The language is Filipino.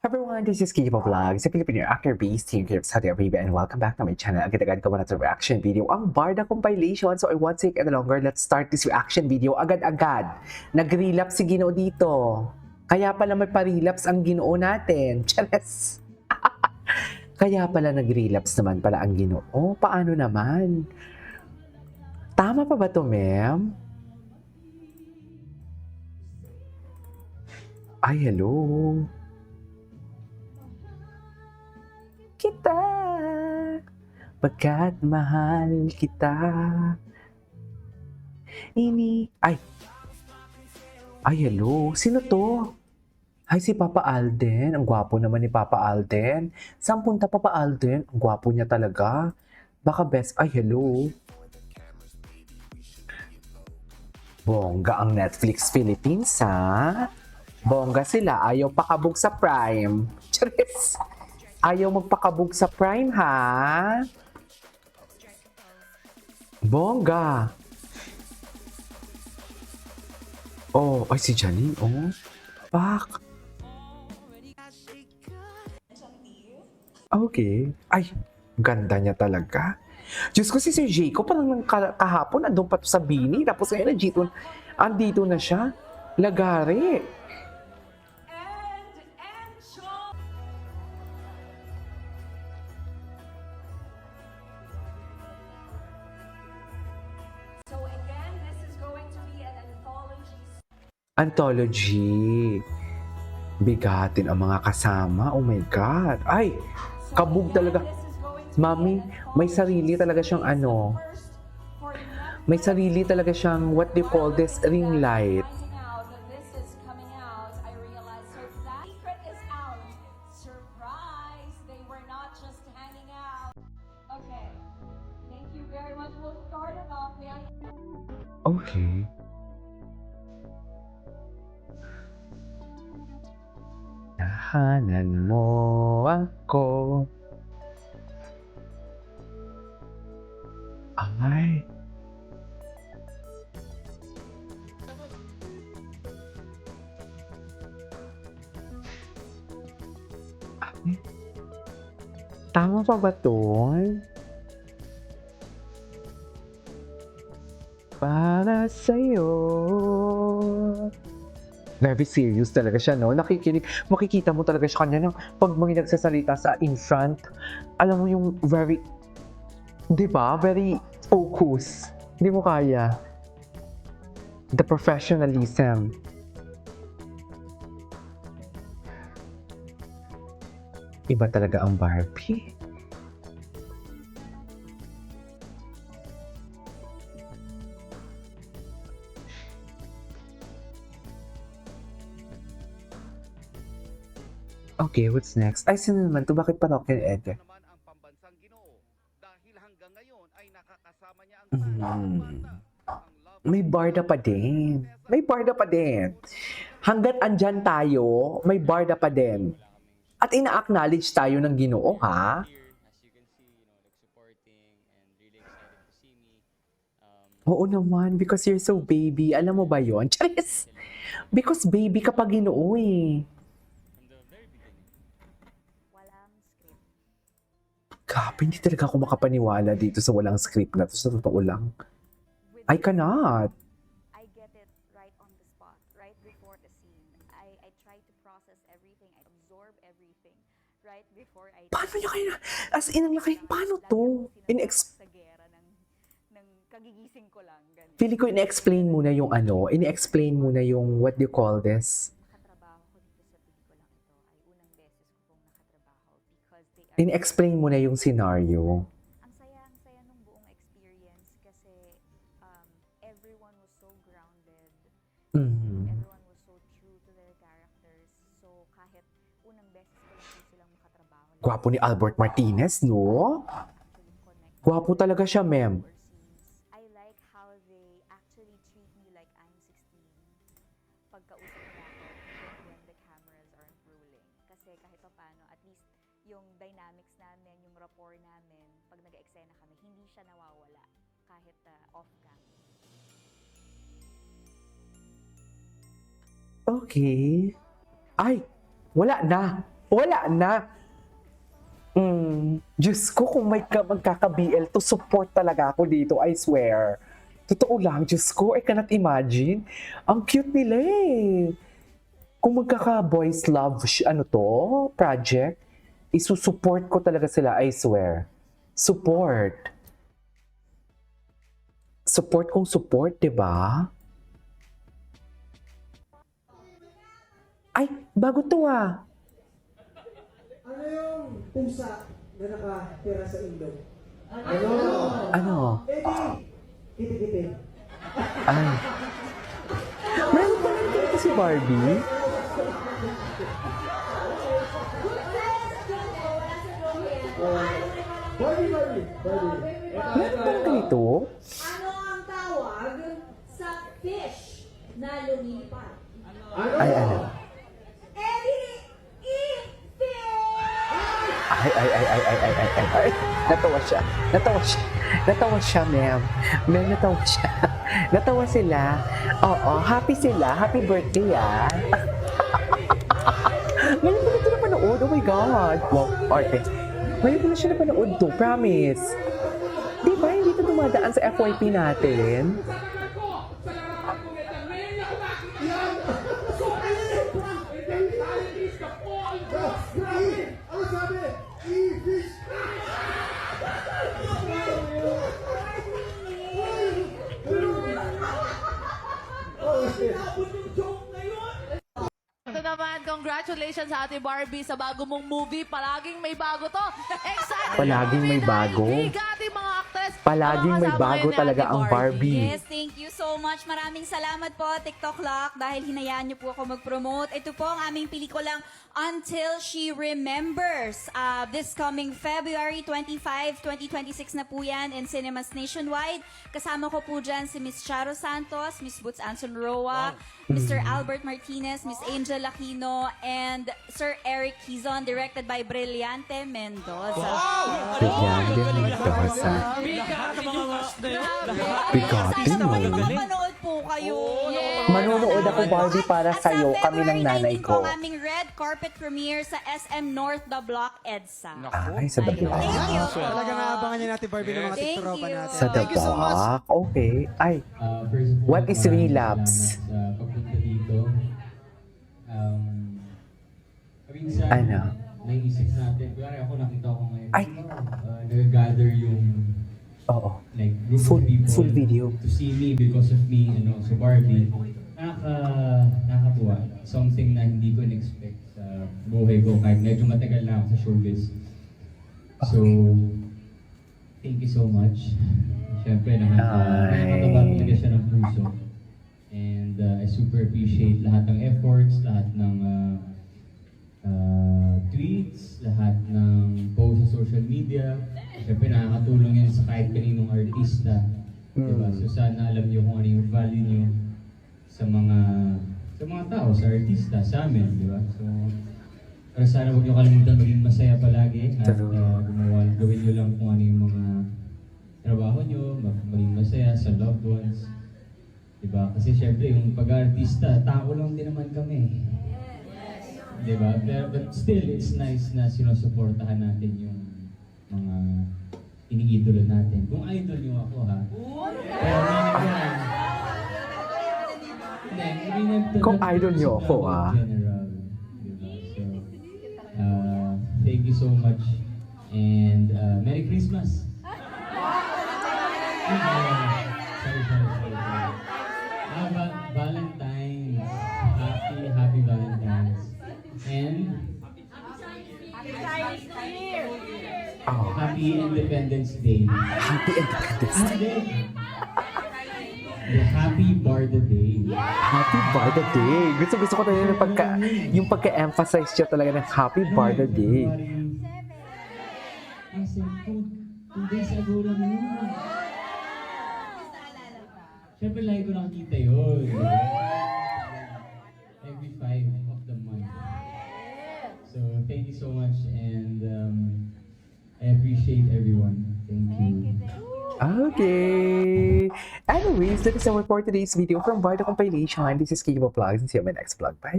Everyone, this is Kibo Vlog, sa Filipino actor based here in Saudi Arabia, and welcome back to my channel. Agad-agad ko muna sa reaction video, ang Barda compilation. So I won't take any longer, let's start this reaction video agad-agad. Nag-relapse si Ginoo dito. Kaya pala may pa-relapse ang Ginoo natin. Chares! Kaya pala nag-relapse naman pala ang Ginoo. Paano naman? Tama pa ba to, ma'am? Ay, hello. Kita pagkat mahal kita. Ay, hello. Sino to? Ay, si Papa Alden. Ang gwapo naman ni Papa Alden. Saan punta Papa Alden? Ang gwapo niya talaga. Baka best. Ay, hello. Bongga ang Netflix Philippines, ha? Bongga sila. Ayaw pakabog sa Prime. Charis. Ayaw magpakabog sa Prime, ha? Bongga. Oh, ay si Janine, oh. Pak. Okay. Ay, ganda niya talaga. Diyos ko, si Sir Jacob, parang kahapon, andun pa to sa Bini. Tapos ngayon, andito na siya. Lagari. So again, this is going to be an anthology. Anthology. Bigatin ang mga kasama. Oh my God. Ay, kabog talaga. Mami, may sarili talaga siyang ano. May sarili talaga siyang, what do you call this, ring light. Now that this is coming out, I realized so that secret is out. Surprise! They were not just hanging out. Okay. Thank you very much. We'll start it off. May I Okay. Tahanan mo ako. Ay. Ay. Tama pa ba to? Para sa'yo. Very serious talaga siya, no? Nakikinig. Makikita mo talaga siya kanya ng pag mga nagsasalita sa in front. Alam mo yung very, di ba? Very focus. Hindi mo kaya. The professionalism. Iba talaga ang Barbie. Okay, what's next? Ay, sino naman to? Bakit parokya ni Edgar? naman ang pambansang Ginoo dahil hanggang ngayon ay nakakasama niya ang May barda pa din. May barda pa din. Hanggat andyan tayo, may barda pa din. At ina-acknowledge tayo ng Ginoo, ha? Here, as you can see, like supporting and really excited to see me. Oo naman, because you're so baby. Alam mo ba yon? Charis! Because baby ka pa Ginoo, eh. From the very beginning. walang script. Grabe, hindi talaga ako makapaniwala dito sa walang script na to. Sa totoo lang. I cannot. I get it right on the spot, right before the scene. I try to process everything, I absorb everything right before I Paano niya kaya? As in, ang laki. Paano to? sa gera ng kagigising ko lang ganun. Feeling ko ina-explain muna yung ano. Ina-explain muna yung, what do you call this? Nakatrabaho ko dito sa pelikulang ito ay unang beses ko pong nakatrabaho because they are In-explain muna yung scenario. ang saya nung buong experience kasi everyone was so grounded. Mhm. Everyone was so true to their characters. So kahit unang beses ko lang po silang makatrabaho. Gwapo ni Albert Martinez, no? Actually connect. Gwapo talaga siya, ma'am. Or scenes. I like how they actually treat me like I'm 16. Pagkausap nila ako even when the cameras aren't rolling. Kasi kahit pa paano, at least yung dynamics namin, yung rapport namin, pag nag-eksena kami, hindi siya nawawala kahit off-cam. Okay. Ay, wala na. Wala na. Diyos ko, kung may magkaka-BL to support talaga ako dito, I swear. Totoo lang, Diyos ko, I cannot imagine. Ang cute nila eh. Kung magkaka-boys love, project, isusupport ko talaga sila, I swear. Support. Support kung support, diba? Ay, bago to ah. Ano yung pusa na nakatira sa ilog? Ano? Kiti-kiti. Ay. Meron pa rin dito si Barbie? Barbie. Meron pa rin ganito? Ano ang tawag sa fish na lumilipad? Ay, ano? Ay. Natawa siya, ma'am. Ma'am, natawa siya. Natawa sila. Oo, happy sila. Happy birthday, ah. Ngayon ko na ito napanood. Oh my God. Wow, arte. Ngayon ko na siya napanood to. Promise. Di ba, hindi ito dumadaan sa FYP natin? Ano sabi? I-fish! Ito naman, congratulations sa Ate Barbie sa bago mong movie. Palaging may bago to. Excited! Palaging may bago? Higa ating mga actress. Palaging may bago talaga ang Barbie. Yes, thank you so much. Maraming salamat po, TikTok Lock, dahil hinayaan niyo po ako mag-promote. Ito po ang aming pelikulang Until She Remembers. This coming February 25, 2026 na po yan in cinemas nationwide. Kasama ko po dyan si Miss Charo Santos, Miss Boots Anson Roa, Mr. Albert Martinez, Miss Angel Aquino, and Sir Eric Quizon, directed by Brillante Mendoza. Brillante Mendoza. Bigote Sana mo. po yung makapanood po kayo. Manonood ako, Barbie, para At sa sa'yo. Kami ng February nanay 19 po ko. ang aming red carpet premiere sa SM North The Block, EDSA. Ay, sa The Ayun. Block. Thank you. Talagang aabangan niya natin, Barbie, ng mga Thank tiktropa you. natin. Sa The Thank you so much. Block? Okay. Ay, First of all, What is maraming relapse? salamat sa pagpunta dito. Minsan, Ano? naisip natin, kuwari ako nakita ko ngayon, Ay. nag-gather yung oo. like group Full- of people full video. to see me because of me and also Barbie. Nakakatuwa. Something na hindi ko in-expect sa buhay ko kahit medyo matagal na ako sa showbiz. So, thank you so much. Siyempre, nakakataba talaga siya ng puso. And I super appreciate lahat ng efforts, lahat ng tweets, lahat ng posts sa social media. Siyempre, nakakatulong yan sa kahit kaninong artista. Diba? So, sana alam niyo kung ano yung value niyo sa mga tao, sa artista, sa amin, di ba? So, pero sana huwag niyo kalimutan maging masaya palagi at gawin niyo lang kung ano yung mga trabaho niyo, maging masaya sa loved ones. Di ba? Kasi syempre, yung pag-artista, tao lang din naman kami. Di ba? But still, it's nice na sinusuportahan natin yung mga iniidolo natin. Kung idol niyo ako, ha? Pero Kung idol niyo ako, ah. General, diba? So, thank you so much. And Merry Christmas! Sorry. Valentine's. Happy Valentine's. And Oh. Happy Independence Day. Happy Independence Day. The Happy Barda Day. Happy Barda Day. Gusto ko talaga yung pagka-emphasize siya talaga ng Happy Barda Day. I said, 2 days ago lang yun. Siyempre, lagi ko nakikita yun. Every 5 of the month. So, thank you so much and I appreciate everyone. Thank you. Okay. Anyways, that is our for today's video from Barda Compilation. This is Kibo Vlogs and see you on my next vlog. Bye.